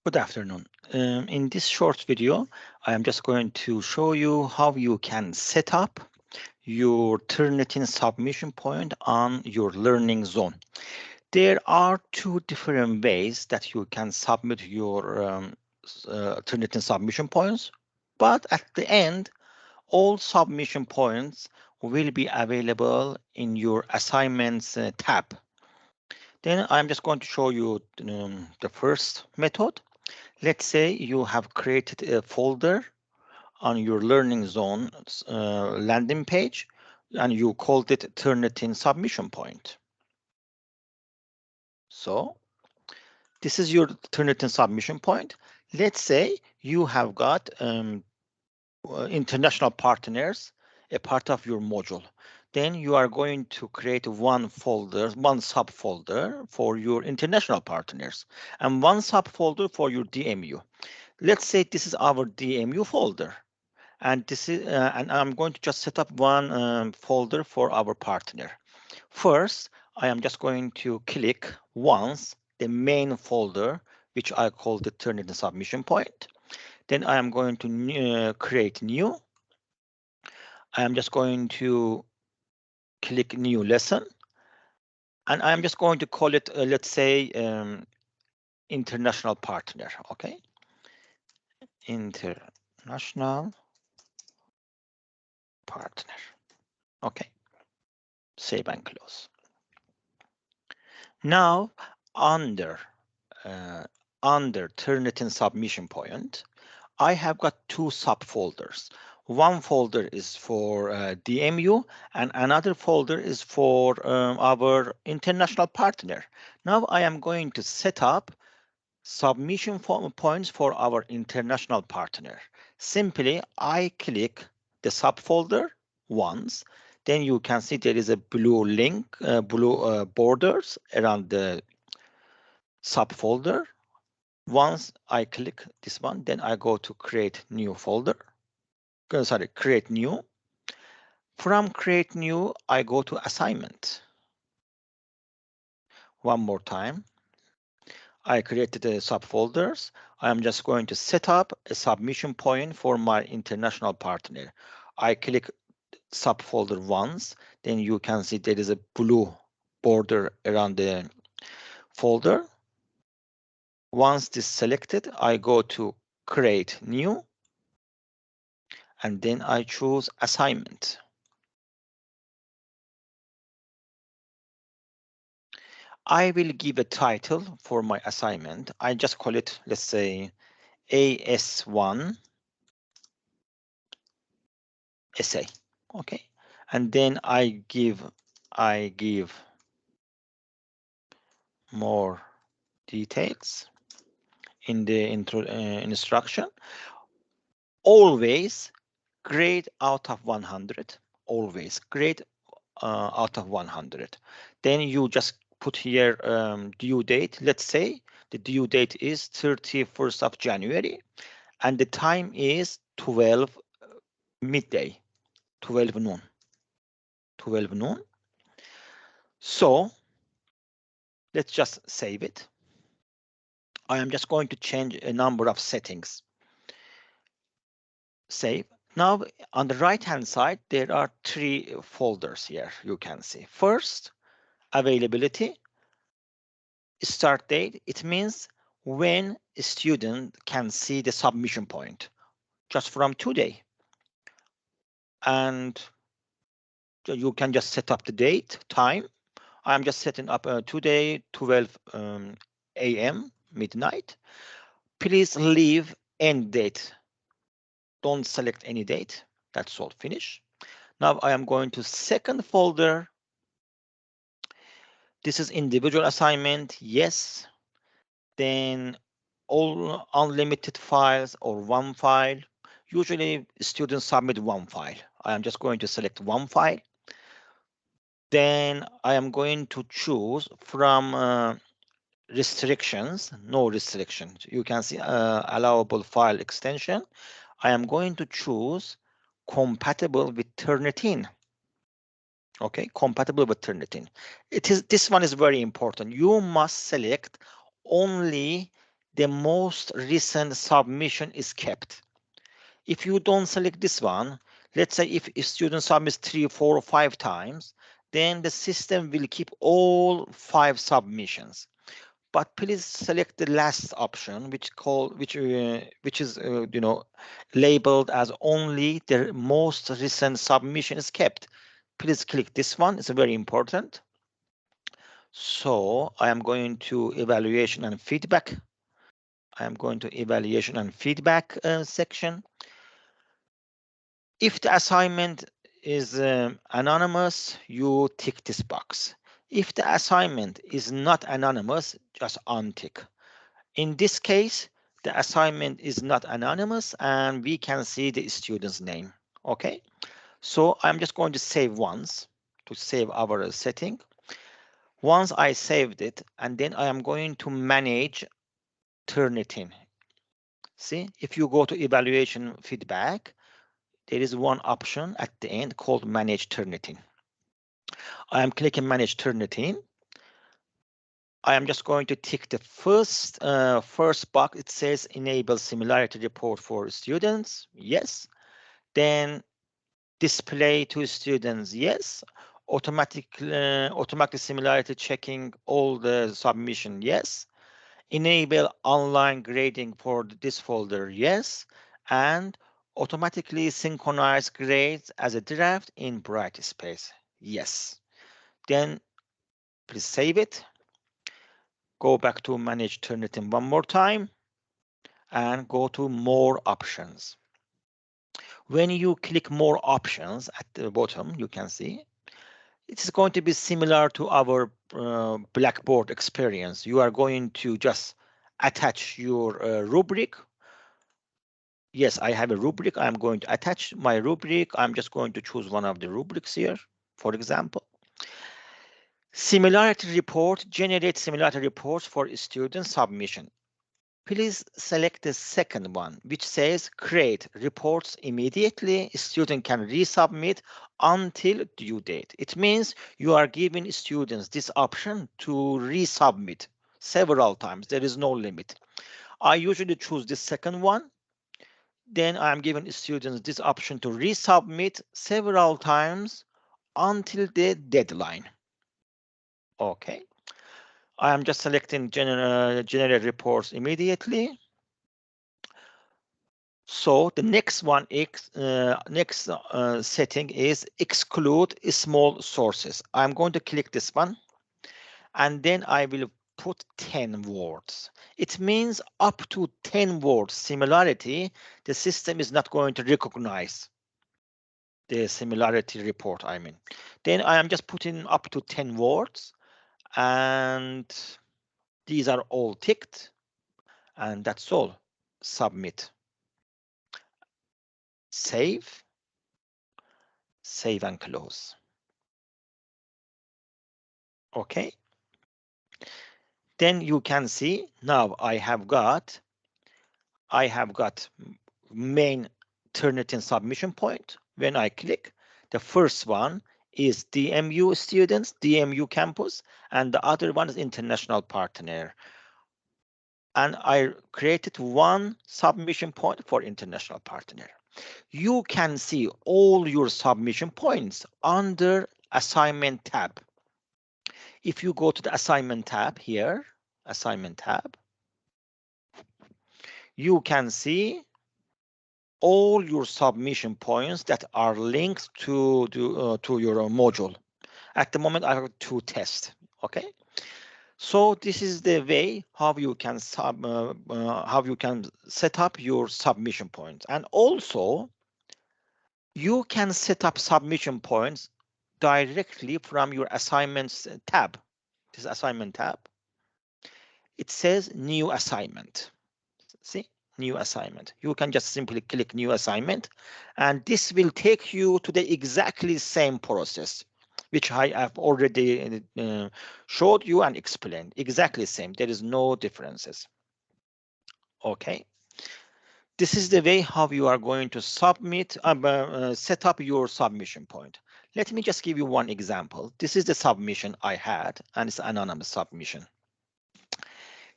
Good afternoon. In this short video, I am just going to show you how you can set up your Turnitin submission point on your learning zone. There are two different ways that you can submit your Turnitin submission points, but at the end, all submission points will be available in your assignments tab. Then I'm just going to show you the first method. Let's say you have created a folder on your learning zone landing page and you called it Turnitin submission point. So this is your Turnitin submission point. Let's say you have got international partners, a part of your module. Then you are going to create one folder, one subfolder for your international partners and one subfolder for your DMU. Let's say this is our DMU folder, and this is and I'm going to just set up one folder for our partner. First, I am just going to click once the main folder, which I call the Turnitin submission point. Then I am going to create new. I am just going to click new lesson, and I am just going to call it, let's say, international partner. Okay, international partner. Okay, save and close. Now under uh, under Turnitin submission point, I have got two subfolders. One folder is for DMU and another folder is for our international partner. Now I am going to set up submission points for our international partner. Simply, I click the subfolder once, then you can see there is a blue link, blue borders around the subfolder. Once I click this one, then I go to create new folder. Sorry, create new. From create new, I go to assignment. One more time. I created the subfolders. I am just going to set up a submission point for my international partner. I click subfolder once, then you can see there is a blue border around the folder. Once this selected, I go to create new, and then I choose assignment. I will give a title for my assignment. I just call it, let's say, AS1 essay. Okay, and then I give more details in the instruction. Always grade out of 100. Always grade out of 100. Then you just put here due date. Let's say the due date is 31st of January and the time is 12 midday, 12 noon. 12 noon. So let's just save it. I am just going to change a number of settings. Save. Now on the right hand side, there are three folders here you can see. First, availability. Start date. It means when a student can see the submission point, just from today. And you can just set up the date, time. I'm just setting up today, 12 a.m. midnight. Please leave end date. Don't select any date. That's all, finish. Now I am going to second folder. This is individual assignment, yes. Then all unlimited files or one file. Usually students submit one file. I am just going to select one file. Then I am going to choose from restrictions, no restrictions. You can see allowable file extension. I am going to choose compatible with Turnitin. Okay, compatible with Turnitin. This one is very important. You must select only the most recent submission is kept. If you don't select this one, let's say if a student submits 3, 4, or 5 times, then the system will keep all 5 submissions. But please select the last option, which is labeled as only the most recent submission is kept. Please click this one. It's very important. So I am going to evaluation and feedback. I am going to evaluation and feedback section. If the assignment is anonymous, you tick this box. If the assignment is not anonymous, just untick. In this case, the assignment is not anonymous and we can see the student's name. Okay, so I'm just going to save once to save our setting. Once I saved it, and then I am going to manage Turnitin. See, if you go to evaluation feedback, there is one option at the end called manage Turnitin. I am clicking manage Turnitin. I am just going to tick the first box. It says enable similarity report for students. Yes. Then display to students. Yes. Automatic similarity checking all the submission. Yes. Enable online grading for this folder. Yes. And automatically synchronize grades as a draft in Brightspace. Yes. Then please save it. Go back to manage Turnitin one more time and go to more options. When you click more options at the bottom, you can see it's going to be similar to our Blackboard experience. You are going to just attach your rubric. Yes, I have a rubric. I'm going to attach my rubric. I'm just going to choose one of the rubrics here, for example. Similarity report, generate similarity reports for student submission. Please select the second one, which says create reports immediately. Student can resubmit until due date. It means you are giving students this option to resubmit several times. There is no limit. I usually choose the second one. Then I'm giving students this option to resubmit several times until the deadline. Okay. I am just selecting generate reports immediately. So the next one setting is exclude small sources. I'm going to click this one, and then I will put 10 words. It means up to 10 words similarity, the system is not going to recognize the similarity report, I mean. Then I am just putting up to 10 words, and these are all ticked, and that's all. Submit. Save and close. Okay. Then you can see now I have got main Turnitin submission point. When I click, the first one is DMU students, DMU campus, and the other one is international partner. And I created one submission point for international partner. You can see all your submission points under assignment tab. If you go to the assignment tab here, assignment tab, you can see all your submission points that are linked to your module. At the moment, I have 2 tests. Okay, so this is the way how you can set up your submission points, and also you can set up submission points directly from your assignments tab. This assignment tab. It says new assignment. See, new assignment. You can just simply click new assignment, and this will take you to the exactly same process, which I have already showed you and explained. Exactly same. There is no differences. Okay. This is the way how you are going to set up your submission point. Let me just give you one example. This is the submission I had, and it's an anonymous submission.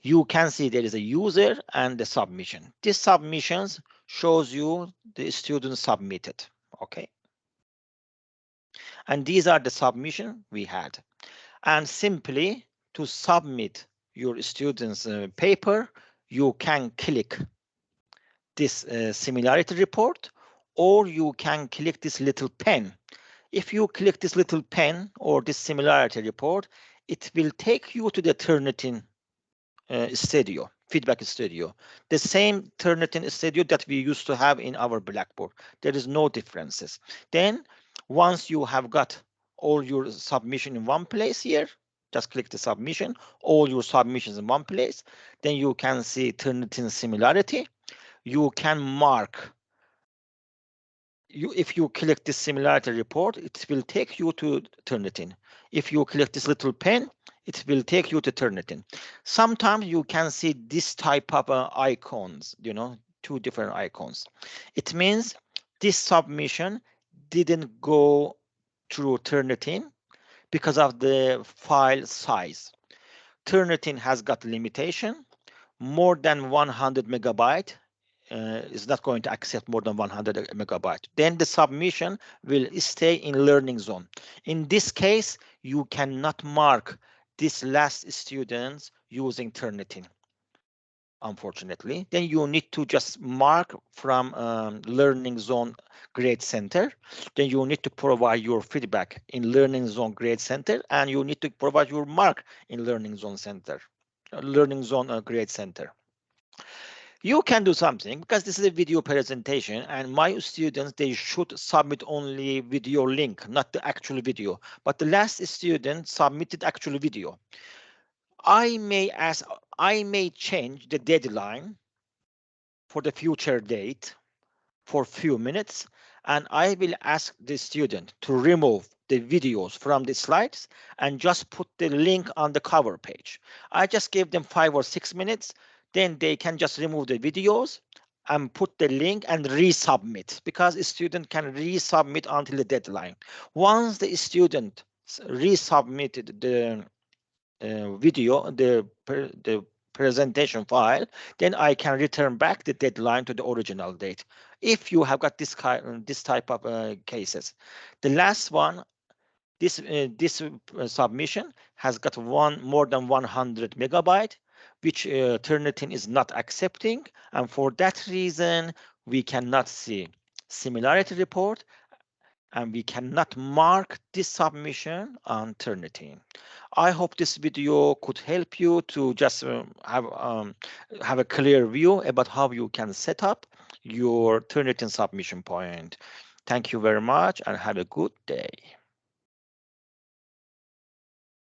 You can see there is a user and the submission. This submissions shows you the student submitted. Okay. And these are the submission we had. And simply to submit your student's paper, you can click this similarity report, or you can click this little pen. If you click this little pen or this similarity report, it will take you to the Turnitin studio, feedback studio, the same Turnitin studio that we used to have in our Blackboard. There is no differences. Then once you have got all your submission in one place here, just click the submission, all your submissions in one place, then you can see Turnitin similarity. You can mark. If you click this similarity report, it will take you to Turnitin. If you click this little pen, it will take you to Turnitin. Sometimes you can see this type of icons, two different icons. It means this submission didn't go through Turnitin because of the file size. Turnitin has got limitation. More than 100 megabyte is not going to accept more than 100 megabyte. Then the submission will stay in learning zone. In this case, you cannot mark this last students using Turnitin, unfortunately. Then you need to just mark from learning zone grade center. Then you need to provide your feedback in learning zone grade center, and you need to provide your mark in learning zone center, learning zone grade center. You can do something because this is a video presentation and my students, they should submit only video link, not the actual video. But the last student submitted actual video. I may change the deadline for the future date for few minutes, and I will ask the student to remove the videos from the slides and just put the link on the cover page. I just gave them 5 or 6 minutes, then they can just remove the videos and put the link and resubmit, because a student can resubmit until the deadline. Once the student resubmitted the video, the presentation file, then I can return back the deadline to the original date. If you have got this type of cases, the last one, this submission has got more than 100 megabyte, which Turnitin is not accepting, and for that reason we cannot see similarity report and we cannot mark this submission on Turnitin. I hope this video could help you to just have a clear view about how you can set up your Turnitin submission point. Thank you very much and have a good day.